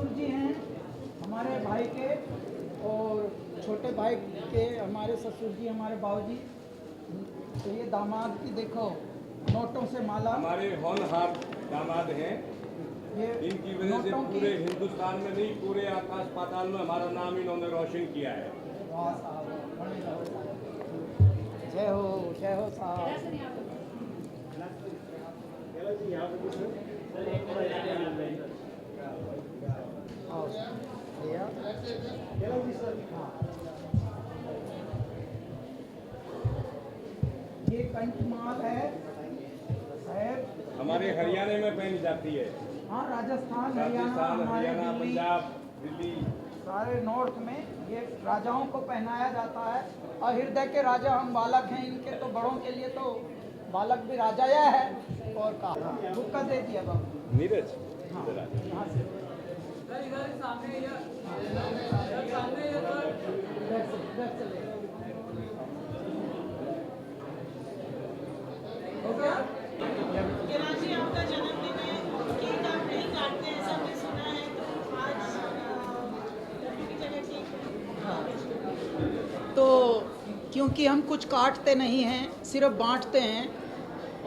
ससुर जी हैं हमारे भाई के, और छोटे भाई के हमारे ससुर जी, हमारे बाबूजी। तो ये दामाद की देखो नोटों से माला, हमारे होनहार दामाद हैं। ये इनकी वजह से नोटों पूरे की। हिंदुस्तान में नहीं, पूरे आकाश पाताल में हमारा नाम इन्होंने रोशन किया है। वाह साहब, बड़े रहो। जय हो साहब। आओ भैया। हाँ। ये कंठमाल है साहब, हमारे हरियाणा में पहनी जाती है। हाँ राजस्थान, हरियाणा, राजस्थान, हमारे हरियाणा, दिल्ली, पंजाब, दिल्ली, सारे नॉर्थ में ये राजाओं को पहनाया जाता है। और हृदय के राजा हम बालक हैं इनके, तो बड़ों के लिए तो बालक भी राजा या है। और कहा बुक दे दिया बाबू नीरज। हाँ इधर आ। यहाँ से इधर से ले। हो गया। कैलाश जी, आपका जन्मदिन है, केक आप नहीं काटते हैं, ऐसा हमने सुना है, तो आज लड्डू की जगह केक है। तो क्योंकि हम कुछ काटते नहीं हैं, सिर्फ बांटते हैं,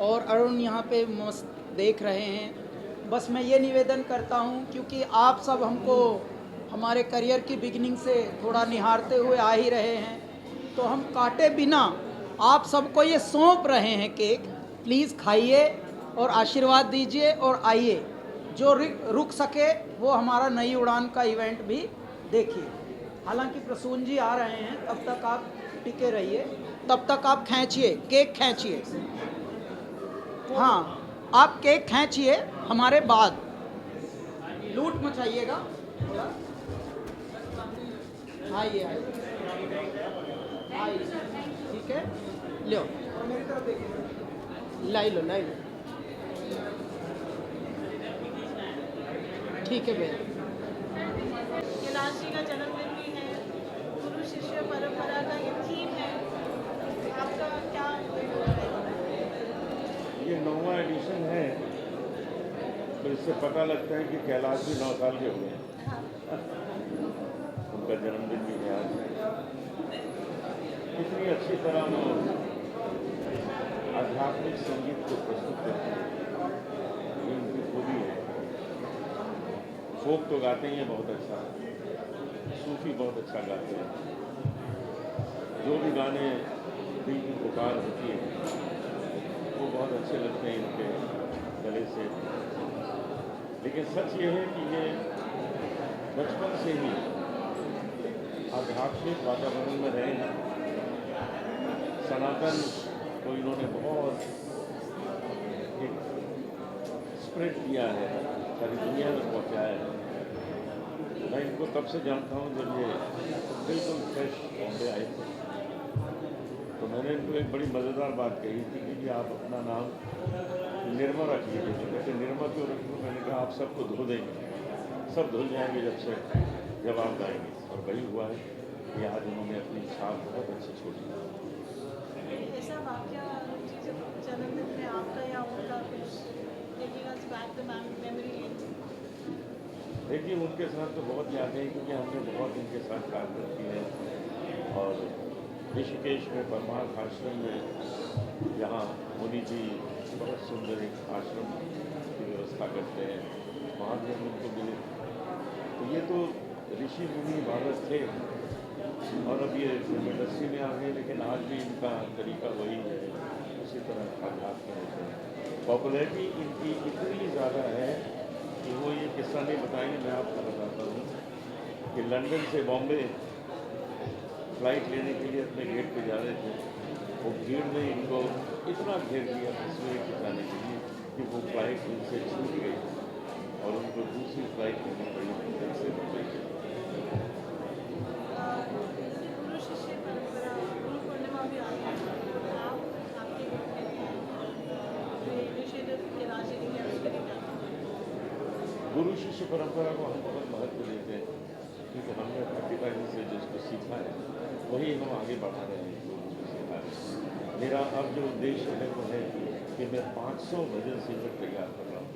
और अरुण यहाँ पे मस्त देख रहे हैं। बस मैं ये निवेदन करता हूँ, क्योंकि आप सब हमको हमारे करियर की बिगिनिंग से थोड़ा निहारते हुए आ ही रहे हैं, तो हम काटे बिना आप सबको ये सौंप रहे हैं केक। प्लीज़ खाइए और आशीर्वाद दीजिए और आइए। जो रुक सके वो हमारा नई उड़ान का इवेंट भी देखिए। हालांकि प्रसून जी आ रहे हैं, तब तक आप टिके रहिए, तब तक आप खींचिए, केक खींचिए। हाँ, आप केक खींचिए हमारे बाद, लूट मचाइएगा थोड़ा। आइए आइए आइए, ठीक है, लो मेरी तरफ देखिए, लाई लो लाई लो, ठीक है भैया। कैलाश जी का जन्मदिन भी है, गुरु शिष्य परंपरा का ये थीम है, आपका क्या? ये 9वां एडिशन है, तो इससे पता लगता है कि कैलाश भी 9 साल के हो गए हैं। उनका जन्मदिन भी है आज। इतनी अच्छी तरह वो आध्यात्मिक संगीत को प्रस्तुत करते हैं, ये उनकी खूबी है। फोक तो गाते ही हैं बहुत अच्छा, सूफी बहुत अच्छा गाते हैं। जो भी गाने दिल की पुकार होती है वो बहुत अच्छे लगते हैं इनके गले से। लेकिन सच ये है कि ये बचपन से ही आध्यात्मिक वातावरण में रहे हैं। सनातन को इन्होंने बहुत एक स्प्रेड किया है, सारी दुनिया में पहुंचाया है। मैं इनको तब से जानता हूँ जब ये बिल्कुल फ्रेश बॉम्बे आए थे, तो मैंने इनको एक बड़ी मज़ेदार बात कही थी कि आप अपना नाम निर्मा रख लीजिए। तो कहते निर्मा क्यों रखूँ? मैंने कहा आप सबको धो देंगे, सब धुल जाएंगे जब आप गाएंगे। और वही हुआ है कि आज उन्होंने अपनी छाप बहुत अच्छी छोड़ी। ऐसा वाक्य जन्मदिन में आपका या उनका कुछ taking us back the memory lane? देखिए उनके साथ तो बहुत यादें हैं, क्योंकि हमने बहुत इनके साथ कार्य किए हैं। और ऋषिकेश में परमार्थ आश्रम में यहाँ मुनि जी बहुत सुंदर एक आश्रम की व्यवस्था करते हैं, वहाँ भी हम उनको मिले। तो ये तो ऋषि मुनि भारत थे, और अब ये इंडस्ट्री में आ गए, लेकिन आज भी इनका तरीका वही है, उसी तरह आध्यात्म होते हैं। पॉपुलैरिटी इनकी इतनी ज़्यादा है कि वो ये किस्सा नहीं बताएंगे, मैं आपको बताता हूँ कि लंदन से बॉम्बे फ्लाइट लेने के लिए अपने गेट पे जा रहे थे। वो भीड़ ने इनको इतना घेर लिया तस्वीरें खिंचाने के लिए कि वो फ्लाइट उनसे छूट गई और उनको दूसरी फ्लाइट लेनी पड़ी से मुंबई के। गुरु शिष्य परंपरा, गुरु पूर्णिमा भी आ रही है, आप आपके ग्रुप में भी इनिशिएटिव कैलाश जी ने उसके लिए क्या? गुरु शिष्य परंपरा को हम बहुत महत्व देते हैं, क्योंकि हमने अपने पिताजी से जिसको सीखा है वही हम आगे बढ़ा रहे हैं, लोगों को सिखा रहे हैं। मेरा अब जो उद्देश्य है वो है कि मैं 500 भजन सिंगर तैयार कर रहा हूँ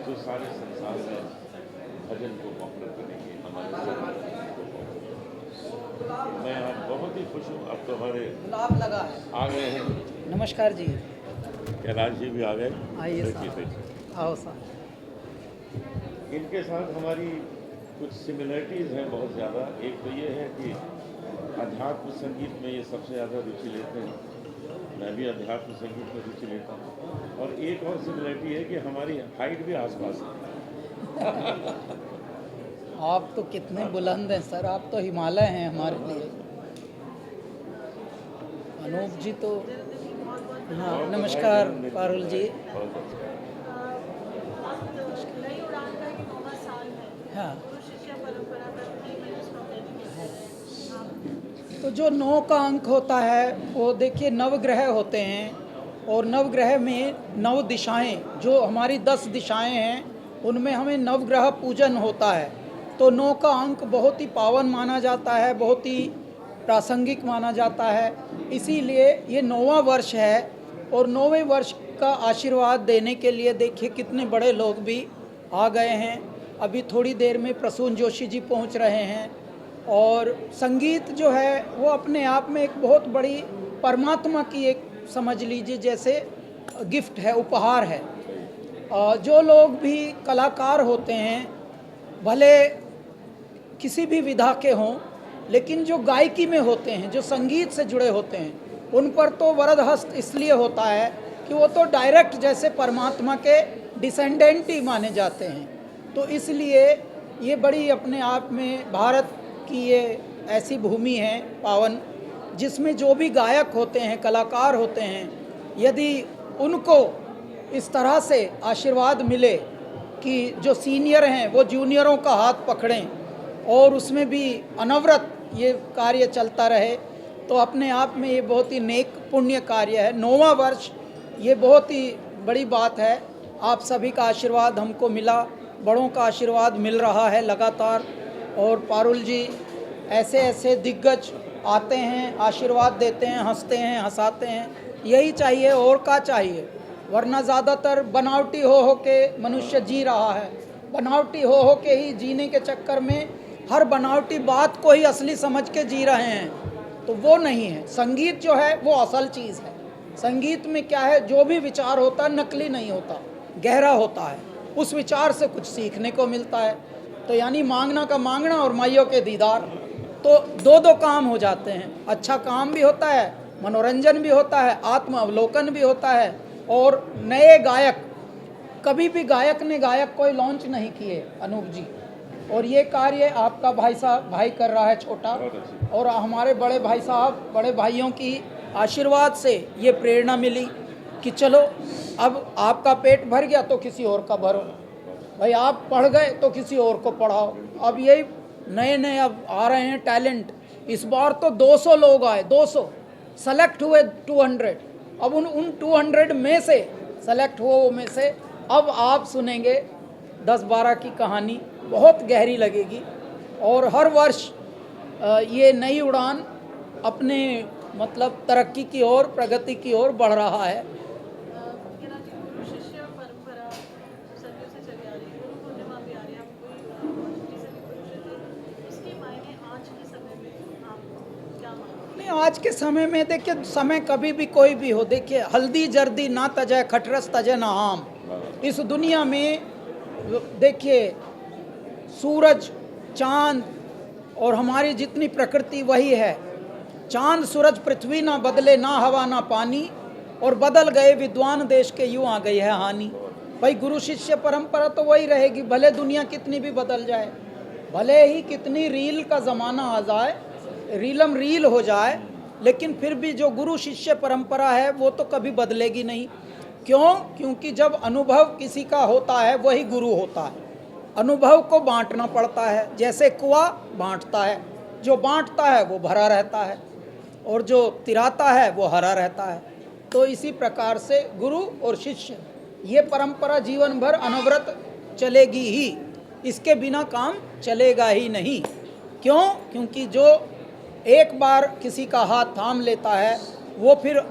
जो सारे संसार में भजन को पॉपुलर करेंगे, हमारे संगीत को पॉपुलर। मैं आज बहुत ही खुश हूँ। अब तो हमारे गुलाब लगा है। आ गए हैं, नमस्कार जी। कैलाश जी भी आ गए। आइए देखिए, साहब। देखिए। आओ साहब। इनके साथ हमारी कुछ सिमिलरिटीज़ हैं बहुत ज़्यादा। एक तो ये है कि अध्यात्म संगीत में ये सबसे ज़्यादा रुचि लेते हैं, मैं भी अध्यात्म संगीत में रुचि लेता हूँ। और एक और सिमिलरिटी है कि हमारी हाइट भी आसपास है। आप तो कितने बुलंद हैं सर, आप तो हिमालय हैं हमारे लिए। अनूप जी तो हाँ, और नमस्कार बधाई जन्मदिन पारुल जी। बहुत अच्छा। नई उड़ान का ये 9वां साल है। हाँ, गुरु शिष्य परंपरा का थीम है जिसको कहते हैं। तो जो 9 का अंक होता है वो देखिए नवग्रह होते हैं, और नवग्रह में 9 दिशाएं, जो हमारी 10 दिशाएं हैं उनमें हमें नवग्रह पूजन होता है। तो 9 का अंक बहुत ही पावन माना जाता है, बहुत ही प्रासंगिक माना जाता है। इसीलिए ये 9वां वर्ष है, और 9वें वर्ष का आशीर्वाद देने के लिए देखिए कितने बड़े लोग भी आ गए हैं। अभी थोड़ी देर में प्रसून जोशी जी पहुंच रहे हैं। और संगीत जो है वो अपने आप में एक बहुत बड़ी परमात्मा की एक समझ लीजिए जैसे गिफ्ट है, उपहार है। जो लोग भी कलाकार होते हैं, भले किसी भी विधा के हों, लेकिन जो गायकी में होते हैं, जो संगीत से जुड़े होते हैं, उन पर तो वरद हस्त इसलिए होता है कि वो तो डायरेक्ट जैसे परमात्मा के डिसेंडेंट ही माने जाते हैं। तो इसलिए ये बड़ी अपने आप में भारत की ये ऐसी भूमि है पावन, जिसमें जो भी गायक होते हैं, कलाकार होते हैं, यदि उनको इस तरह से आशीर्वाद मिले कि जो सीनियर हैं वो जूनियरों का हाथ पकड़ें और उसमें भी अनवरत ये कार्य चलता रहे, तो अपने आप में ये बहुत ही नेक पुण्य कार्य है। 9वां वर्ष ये बहुत ही बड़ी बात है। आप सभी का आशीर्वाद हमको मिला, बड़ों का आशीर्वाद मिल रहा है लगातार। और पारुल जी ऐसे ऐसे दिग्गज आते हैं, आशीर्वाद देते हैं, हंसते हैं, हंसाते हैं। यही चाहिए, और क्या चाहिए? वरना ज़्यादातर बनावटी हो के मनुष्य जी रहा है। बनावटी हो के ही जीने के चक्कर में हर बनावटी बात को ही असली समझ के जी रहे हैं, तो वो नहीं है। संगीत जो है वो असल चीज़ है। संगीत में क्या है, जो भी विचार होता है नकली नहीं होता, गहरा होता है। उस विचार से कुछ सीखने को मिलता है। तो यानी मांगना का मांगना और माइयों के दीदार, तो दो काम हो जाते हैं। अच्छा काम भी होता है, मनोरंजन भी होता है, आत्म अवलोकन भी होता है। और नए गायक, कभी भी गायक ने गायक कोई लॉन्च नहीं किए अनूप जी, और ये कार्य आपका भाई कर रहा है छोटा, और हमारे बड़े भाई साहब, बड़े भाइयों की आशीर्वाद से ये प्रेरणा मिली कि चलो अब आपका पेट भर गया तो किसी और का भरो, भाई आप पढ़ गए तो किसी और को पढ़ाओ। अब यही नए नए अब आ रहे हैं टैलेंट। इस बार तो 200 लोग आए, 200 सेलेक्ट हुए 200। अब उन 200 में से सेलेक्ट हुए में से अब आप सुनेंगे 10-12 की कहानी, बहुत गहरी लगेगी। और हर वर्ष ये नई उड़ान अपने मतलब तरक्की की ओर, प्रगति की ओर बढ़ रहा है। गुरु शिष्य परंपरा सदियों से चली आ रही है, गुरु पूर्णिमा भी आ रही है, आप कोई जिसे भी पूछ रहे थे, उसके मायने आज के समय में आप क्या मानते हैं? नहीं, आज के समय में देखिए, समय कभी भी कोई भी हो, देखिए हल्दी जर्दी ना तजय खटरस तजय ना आम। इस दुनिया में देखिए सूरज, चांद और हमारी जितनी प्रकृति वही है। चांद सूरज पृथ्वी ना बदले, ना हवा ना पानी, और बदल गए विद्वान देश के, यूँ आ गई है हानि। भाई गुरु शिष्य परंपरा तो वही रहेगी, भले दुनिया कितनी भी बदल जाए, भले ही कितनी रील का ज़माना आ जाए, रीलम रील हो जाए, लेकिन फिर भी जो गुरु शिष्य परंपरा है वो तो कभी बदलेगी नहीं। क्यों? क्योंकि जब अनुभव किसी का होता है वही गुरु होता है। अनुभव को बांटना पड़ता है, जैसे कुआं बांटता है, जो बांटता है वो भरा रहता है, और जो तिराता है वो हरा रहता है। तो इसी प्रकार से गुरु और शिष्य, ये परंपरा जीवन भर अनवरत चलेगी ही, इसके बिना काम चलेगा ही नहीं। क्यों? क्योंकि जो एक बार किसी का हाथ थाम लेता है वो फिर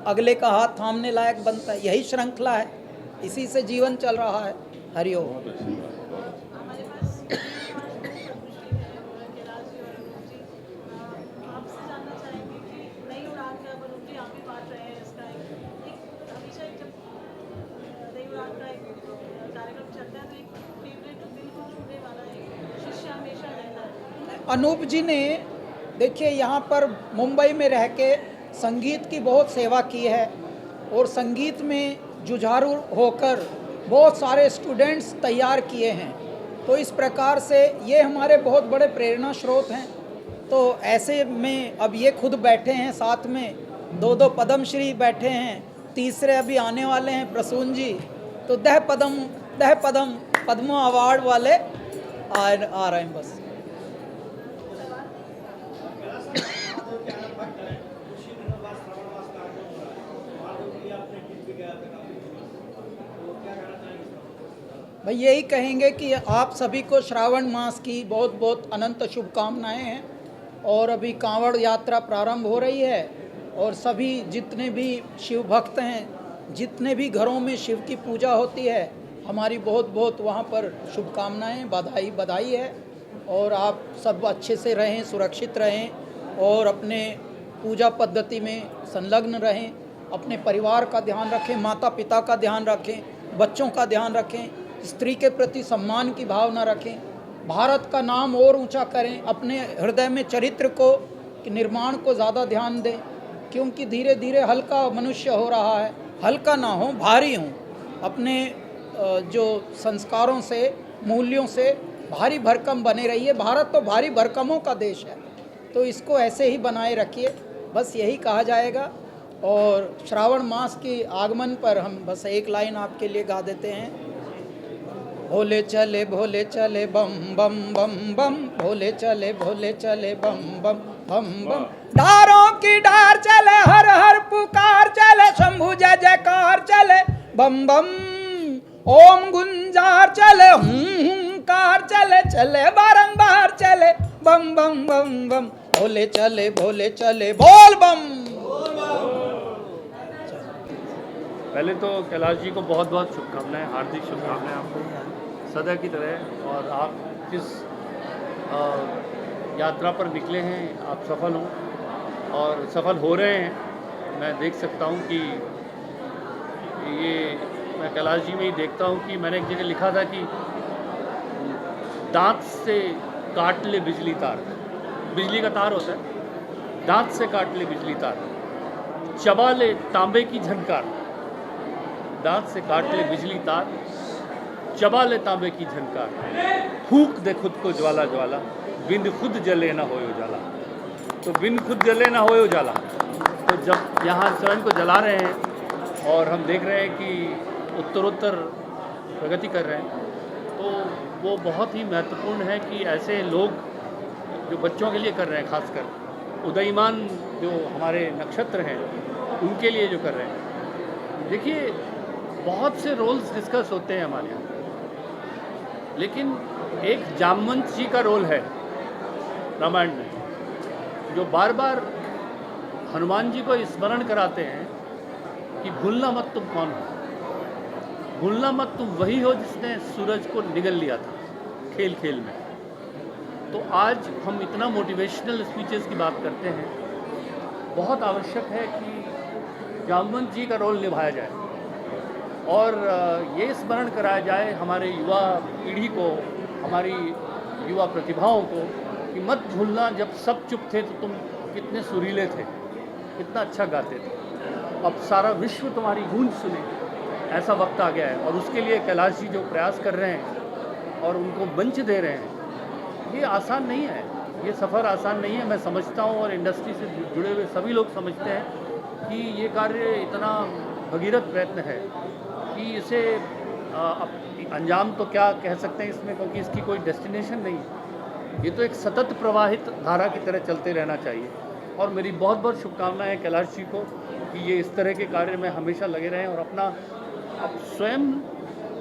अगले का हाथ थामने लायक बनता है। यही श्रृंखला है, इसी से जीवन चल रहा है। हरिओम। हमारे पास पद्मश्री है कैलाश जी और अनूप जी, आपसे जानना चाहेंगे कि नई उड़ान का अनूप जी आप भी बांट रहे हैं इसका एक हमेशा एक जब नई उड़ान का एक कार्यक्रम चलता है तो एक फेवरेट दिल को छूने वाला एक शिष्य हमेशा रहता है। अनूप जी ने देखिए यहाँ पर मुंबई में रह के संगीत की बहुत सेवा की है और संगीत में जुझारू होकर बहुत सारे स्टूडेंट्स तैयार किए हैं। तो इस प्रकार से ये हमारे बहुत बड़े प्रेरणा स्रोत हैं। तो ऐसे में अब ये खुद बैठे हैं साथ में, दो पद्मश्री बैठे हैं, तीसरे अभी आने वाले हैं प्रसून जी। तो दह पद्म पद्म अवार्ड वाले आ रहे हैं बस। भाई यही कहेंगे कि आप सभी को श्रावण मास की बहुत बहुत अनंत शुभकामनाएं हैं। और अभी कांवड़ यात्रा प्रारंभ हो रही है और सभी जितने भी शिव भक्त हैं, जितने भी घरों में शिव की पूजा होती है, हमारी बहुत बहुत वहाँ पर शुभकामनाएं, बधाई है। और आप सब अच्छे से रहें, सुरक्षित रहें और अपने पूजा पद्धति में संलग्न रहें, अपने परिवार का ध्यान रखें, माता पिता का ध्यान रखें, बच्चों का ध्यान रखें, स्त्री के प्रति सम्मान की भावना रखें, भारत का नाम और ऊंचा करें, अपने हृदय में चरित्र को निर्माण को ज़्यादा ध्यान दें, क्योंकि धीरे धीरे हल्का मनुष्य हो रहा है। हल्का ना हो, भारी हों, अपने जो संस्कारों से, मूल्यों से भारी भरकम बने रहिए। भारत तो भारी भरकमों का देश है, तो इसको ऐसे ही बनाए रखिए, बस यही कहा जाएगा। और श्रावण मास के आगमन पर हम बस एक लाइन आपके लिए गा देते हैं। भोले चले बम बम बम बम, भोले चले बम बम बम बम। डारों की डार चले, हर हर पुकार चले, शंभु जय जयकार चले, बम बम। ओम गुंजार चले, कार चले, चले बारंबार चले, बम बम बम बम। भोले चले बोल बम। पहले तो कैलाश जी को बहुत बहुत शुभकामनाएं, हार्दिक शुभकामनाएं आपको सदा की तरह। और आप जिस यात्रा पर निकले हैं आप सफल हों और सफल हो रहे हैं। मैं देख सकता हूं कि ये मैं कैलाश जी में ही देखता हूं कि मैंने एक जगह लिखा था कि दांत से काट ले बिजली तार, बिजली का तार होता है, दांत से काट ले बिजली तार, चबा ले तांबे की झनकार, दांत से काट ले बिजली तार, चबा ले तांबे की झनकार, फूंक दे खुद को ज्वाला ज्वाला, बिंद खुद जले ना होए उजाला। तो बिंद खुद जले ना होए उजाला, तो जब यहाँ स्वयं को जला रहे हैं और हम देख रहे हैं कि उत्तरोत्तर प्रगति कर रहे हैं, तो वो बहुत ही महत्वपूर्ण है कि ऐसे लोग जो बच्चों के लिए कर रहे हैं, खासकर उदयमान जो हमारे नक्षत्र हैं उनके लिए जो कर रहे हैं। देखिए बहुत से रोल्स डिस्कस होते हैं हमारे यहाँ, लेकिन एक जामवंत जी का रोल है रामायण में, जो बार बार हनुमान जी को स्मरण कराते हैं कि भूलना मत तुम कौन हो, भूलना मत तुम वही हो जिसने सूरज को निगल लिया था खेल खेल में। तो आज हम इतना मोटिवेशनल स्पीचेस की बात करते हैं, बहुत आवश्यक है कि जामवंत जी का रोल निभाया जाए और ये स्मरण कराया जाए हमारे युवा पीढ़ी को, हमारी युवा प्रतिभाओं को कि मत भूलना जब सब चुप थे तो तुम कितने सुरीले थे, कितना अच्छा गाते थे, अब सारा विश्व तुम्हारी गूंज सुने, ऐसा वक्त आ गया है। और उसके लिए कैलाश जी जो प्रयास कर रहे हैं और उनको मंच दे रहे हैं, ये आसान नहीं है, ये सफ़र आसान नहीं है। मैं समझता हूँ और इंडस्ट्री से जुड़े हुए सभी लोग समझते हैं कि ये कार्य इतना भगीरथ प्रयत्न है कि इसे अंजाम तो क्या कह सकते हैं इसमें, क्योंकि इसकी कोई डेस्टिनेशन नहीं है। ये तो एक सतत प्रवाहित धारा की तरह चलते रहना चाहिए। और मेरी बहुत बहुत शुभकामनाएं हैं कैलाश जी को कि ये इस तरह के कार्य में हमेशा लगे रहें और अपना स्वयं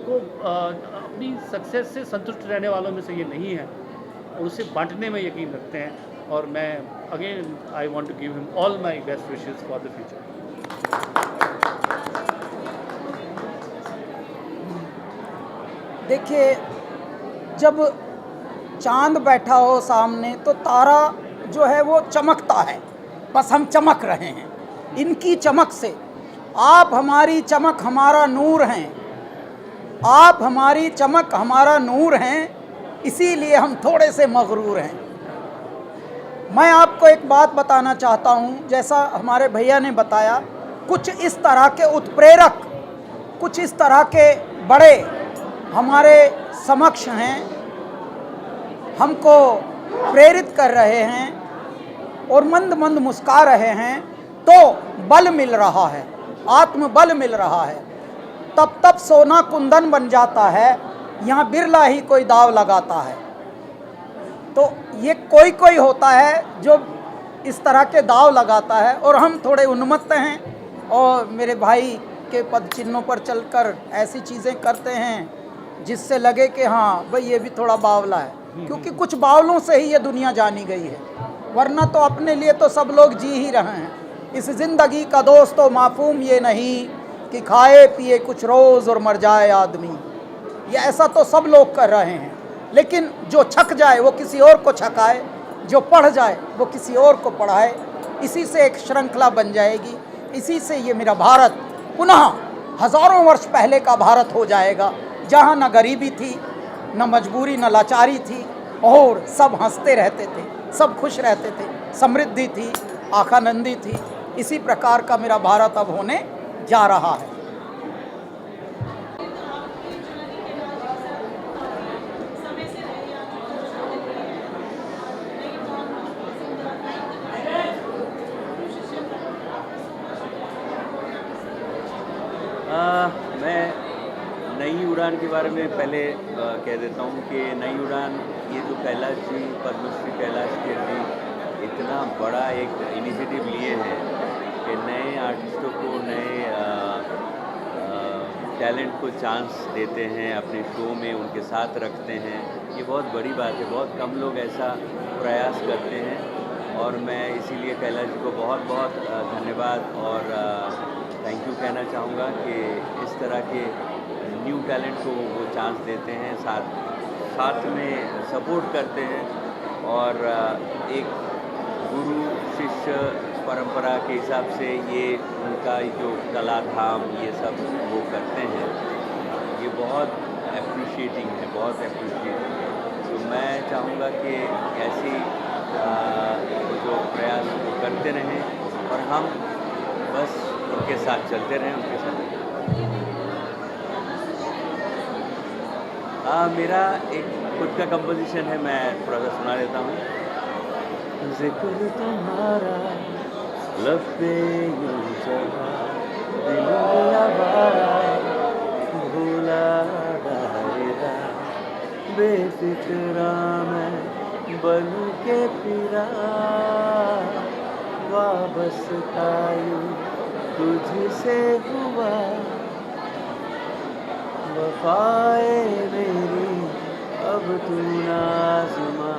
को अपनी सक्सेस से संतुष्ट रहने वालों में से ये नहीं है और उसे बांटने में यकीन रखते हैं। और मैं again I want to give him all my best wishes for the future. देखिए, जब चांद बैठा हो सामने तो तारा जो है वो चमकता है, बस हम चमक रहे हैं इनकी चमक से। आप हमारी चमक हमारा नूर हैं, आप हमारी चमक हमारा नूर हैं, इसीलिए हम थोड़े से मगरूर हैं। मैं आपको एक बात बताना चाहता हूँ, जैसा हमारे भैया ने बताया, कुछ इस तरह के उत्प्रेरक, कुछ इस तरह के बड़े हमारे समक्ष हैं, हमको प्रेरित कर रहे हैं और मंद मंद मुस्का रहे हैं, तो बल मिल रहा है, आत्मबल मिल रहा है। तब तब सोना कुंदन बन जाता है, यहाँ बिरला ही कोई दाव लगाता है। तो ये कोई कोई होता है जो इस तरह के दाव लगाता है, और हम थोड़े उन्मत्त हैं और मेरे भाई के पद चिन्हों पर चलकर ऐसी चीज़ें करते हैं जिससे लगे कि हाँ भाई ये भी थोड़ा बावला है, क्योंकि कुछ बावलों से ही ये दुनिया जानी गई है, वरना तो अपने लिए तो सब लोग जी ही रहे हैं। इस ज़िंदगी का दोस्तों माफूम ये नहीं कि खाए पिए कुछ रोज़ और मर जाए आदमी, ये ऐसा तो सब लोग कर रहे हैं। लेकिन जो छक जाए वो किसी और को छकाए, जो पढ़ जाए वो किसी और को पढ़ाए, इसी से एक श्रृंखला बन जाएगी, इसी से ये मेरा भारत पुनः हज़ारों वर्ष पहले का भारत हो जाएगा, जहाँ न गरीबी थी, न मजबूरी, न लाचारी थी, और सब हंसते रहते थे, सब खुश रहते थे, समृद्धि थी, आखानंदी थी। इसी प्रकार का मेरा भारत अब होने जा रहा है। मैं नई उड़ान के बारे में पहले कह देता हूँ कि नई उड़ान, ये जो कैलाश जी, पद्मश्री कैलाश खेर जी इतना बड़ा एक इनिशिएटिव लिए हैं कि नए आर्टिस्टों को, नए टैलेंट को चांस देते हैं, अपने शो में उनके साथ रखते हैं, ये बहुत बड़ी बात है। बहुत कम लोग ऐसा प्रयास करते हैं, और मैं इसीलिए कैलाश जी को बहुत बहुत धन्यवाद और थैंक यू कहना चाहूँगा कि इस तरह के न्यू टैलेंट को वो चांस देते हैं, साथ में सपोर्ट करते हैं, और एक गुरु शिष्य परंपरा के हिसाब से ये उनका जो कला धाम ये सब वो करते हैं, ये बहुत एप्रिशिएटिंग है, बहुत एप्रिशिएटिंग है। तो मैं चाहूँगा कि ऐसी जो प्रयास वो करते रहें, और हम बस उनके साथ चलते रहें, उनके साथ। मेरा एक खुद का कंपोजिशन है, मैं थोड़ा सा सुना देता हूँ। ज़िक्र तुम्हारा लब पे यूं चला, दिल आवारा भूला दायरा, बेफिक्रा मैं बन के फिरा, वाबस्ता यूं तुझसे हुआ, वफाए मेरी अब तू नाज़ुमा,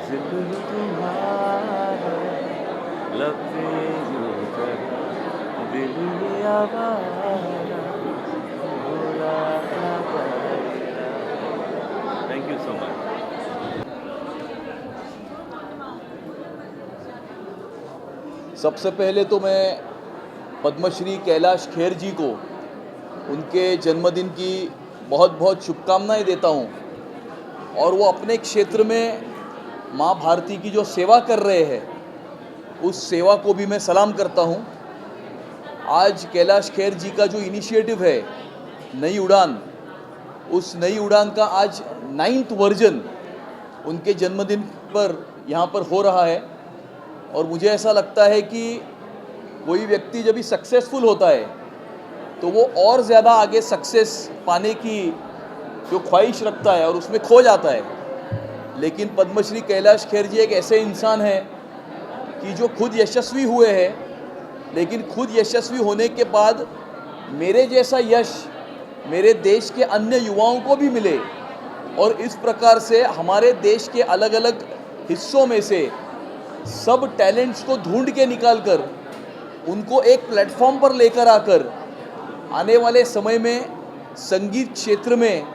ज़िक्र तुम्हारा लब पे यूं चला, दिल ये आवारा भूला दायरा। Thank you so much. सबसे पहले तो मैं पद्मश्री कैलाश खेर जी को उनके जन्मदिन की बहुत बहुत शुभकामनाएं देता हूं, और वो अपने क्षेत्र में माँ भारती की जो सेवा कर रहे हैं उस सेवा को भी मैं सलाम करता हूं। आज कैलाश खेर जी का जो इनिशिएटिव है नई उड़ान, उस नई उड़ान का आज 9th वर्जन उनके जन्मदिन पर यहाँ पर हो रहा है, और मुझे ऐसा लगता है कि कोई व्यक्ति जब भी सक्सेसफुल होता है तो वो और ज़्यादा आगे सक्सेस पाने की जो ख्वाहिश रखता है और उसमें खो जाता है। लेकिन पद्मश्री कैलाश खेर जी एक ऐसे इंसान हैं कि जो खुद यशस्वी हुए हैं, लेकिन खुद यशस्वी होने के बाद मेरे जैसा यश मेरे देश के अन्य युवाओं को भी मिले, और इस प्रकार से हमारे देश के अलग अलग हिस्सों में से सब टैलेंट्स को ढूंढ के निकाल कर उनको एक प्लेटफॉर्म पर लेकर आकर आने वाले समय में संगीत क्षेत्र में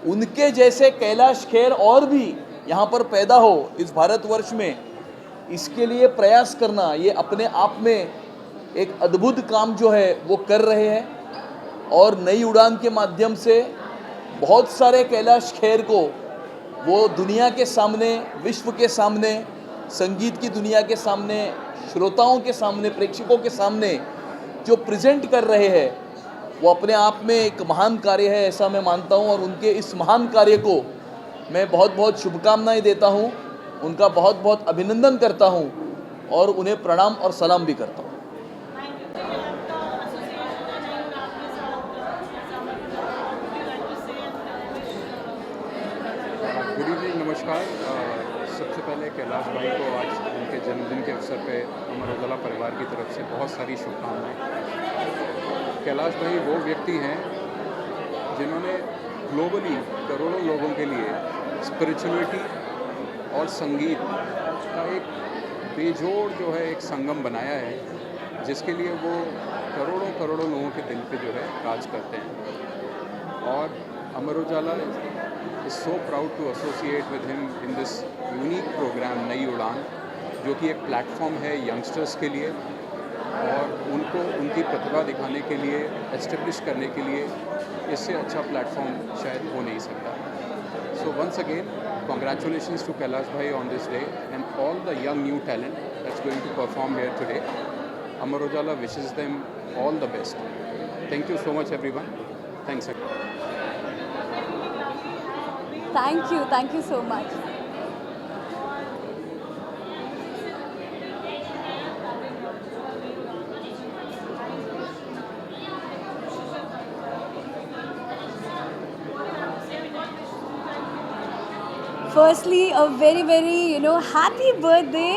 उनके जैसे कैलाश खेर और भी यहाँ पर पैदा हो इस भारतवर्ष में, इसके लिए प्रयास करना ये अपने आप में एक अद्भुत काम जो है वो कर रहे हैं। और नई उड़ान के माध्यम से बहुत सारे कैलाश खेर को वो दुनिया के सामने, विश्व के सामने, संगीत की दुनिया के सामने, श्रोताओं के सामने, प्रेक्षकों के सामने जो प्रेजेंट कर रहे हैं, वो अपने आप में एक महान कार्य है, ऐसा मैं मानता हूँ। और उनके इस महान कार्य को मैं बहुत बहुत शुभकामनाएं देता हूँ, उनका बहुत बहुत अभिनंदन करता हूँ और उन्हें प्रणाम और सलाम भी करता हूँ। गुड इवनिंग, नमस्कार। सबसे पहले कैलाश भाई को आज उनके जन्मदिन के अवसर पे अमर उजाला परिवार की तरफ से बहुत सारी शुभकामनाएं। कैलाश भाई वो व्यक्ति हैं जिन्होंने ग्लोबली करोड़ों लोगों के लिए स्पिरिचुअलिटी और संगीत का एक बेजोड़ जो है एक संगम बनाया है, जिसके लिए वो करोड़ों करोड़ों लोगों के दिल पे जो है राज करते हैं। और Amar Ujala is so proud to associate with him in this unique program नई उड़ान, जो कि एक प्लेटफॉर्म है यंगस्टर्स के लिए और उनको उनकी प्रतिभा दिखाने के लिए, एस्टेब्लिश करने के लिए इससे अच्छा प्लेटफॉर्म शायद हो नहीं सकता। So once again, congratulations to Kailash Bhai on this day and all the young new talent that's going to perform here today. Amar Ujala wishes them all the best. Thank you so much everyone. Thanks again. Thank you so much. Firstly, a very happy birthday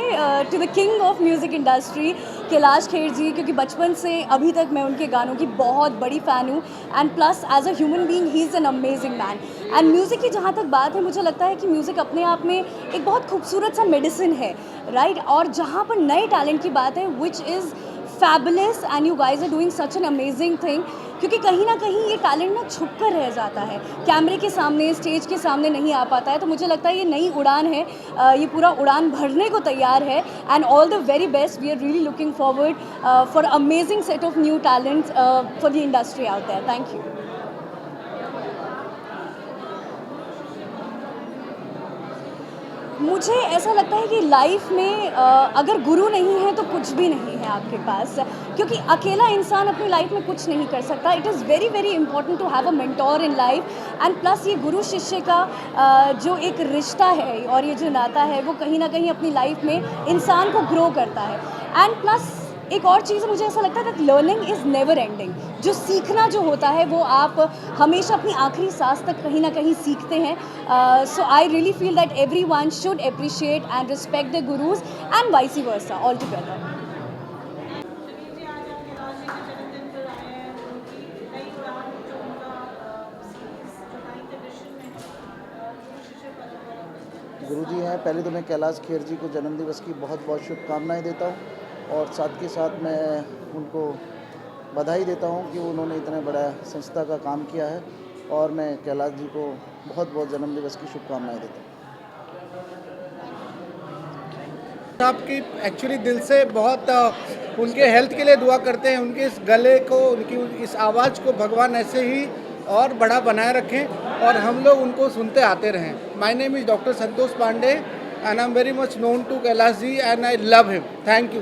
to the king of music industry, Kailash Kher जी, क्योंकि बचपन से अभी तक मैं उनके गानों की बहुत बड़ी फ़ैन हूँ। And plus as a human being he is an amazing man. And music की जहाँ तक बात है, मुझे लगता है कि म्यूज़िक अपने आप में एक बहुत खूबसूरत सा मेडिसिन है, राइट। और जहाँ पर नए टैलेंट की बात है, which is fabulous and you guys are doing such an amazing thing, क्योंकि कहीं ना कहीं ये टैलेंट ना छुप कर रह जाता है, कैमरे के सामने, स्टेज के सामने नहीं आ पाता है। तो मुझे लगता है ये नई उड़ान है, ये पूरा उड़ान भरने को तैयार है। And all the very best, we are really looking forward for amazing set of new talents for the industry out there. Thank you. मुझे ऐसा लगता है कि लाइफ में अगर गुरु नहीं है तो कुछ भी नहीं है आपके पास, क्योंकि अकेला इंसान अपनी लाइफ में कुछ नहीं कर सकता। It is very important to have a mentor in life. And plus ये गुरु शिष्य का जो एक रिश्ता है और ये जो नाता है, वो कहीं ना कहीं अपनी लाइफ में इंसान को ग्रो करता है। एंड प्लस एक और चीज़ मुझे ऐसा लगता है that learning is never ending. जो सीखना जो होता है वो आप हमेशा अपनी आखिरी सांस तक कहीं ना कहीं सीखते हैं। So I really feel that everyone should appreciate and respect the gurus and vice versa all together. गुरुजी हैं, पहले तो मैं कैलाश खेर जी को जन्मदिवस की बहुत बहुत शुभकामनाएं देता हूं और साथ के साथ मैं उनको बधाई देता हूं कि उन्होंने इतना बड़ा संस्था का काम किया है और मैं कैलाश जी को बहुत बहुत जन्मदिवस की शुभकामनाएं देता हूं। आपकी एक्चुअली दिल से बहुत उनके हेल्थ के लिए दुआ करते हैं, उनके इस गले को, उनकी इस आवाज़ को भगवान ऐसे ही और बड़ा बनाए रखें और हम लोग उनको सुनते आते रहें। My name is doctor Santosh Pandey and I'm very much known to Kailash ji and I love him. Thank you.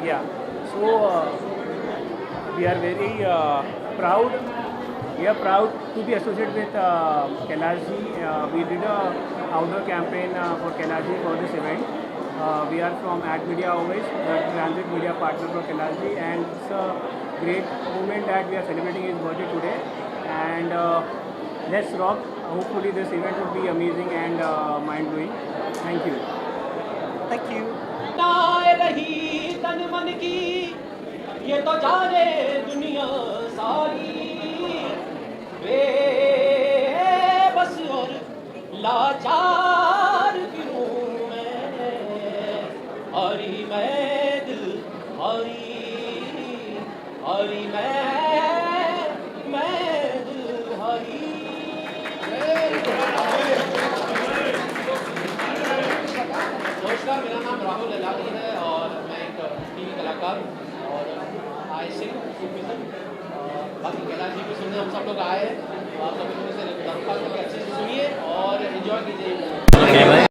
Yeah, so we are very proud. We are proud to be associated with Kailash ji. We did a outdoor campaign for Kailash ji for this event. We are from Ad Media always, the transit media partner for Kailash ji, and it's a great moment that we are celebrating his birthday today. And let's rock. Hopefully this event would be amazing and mind-blowing. Thank you. Thank you. रही तन मन की ये तो जाने दुनिया सारी, बेबस और लाचार फिरूं मैं, हरी मैं दिल हरी मैं दिल हरी। मुबारकबाद और आई सिंह बाकी कैलाश जी को सुनने हम सब लोग आए हैं, आप लोग इनमें से दरख्वास्त करके अच्छे से सुनिए और एंजॉय कीजिए।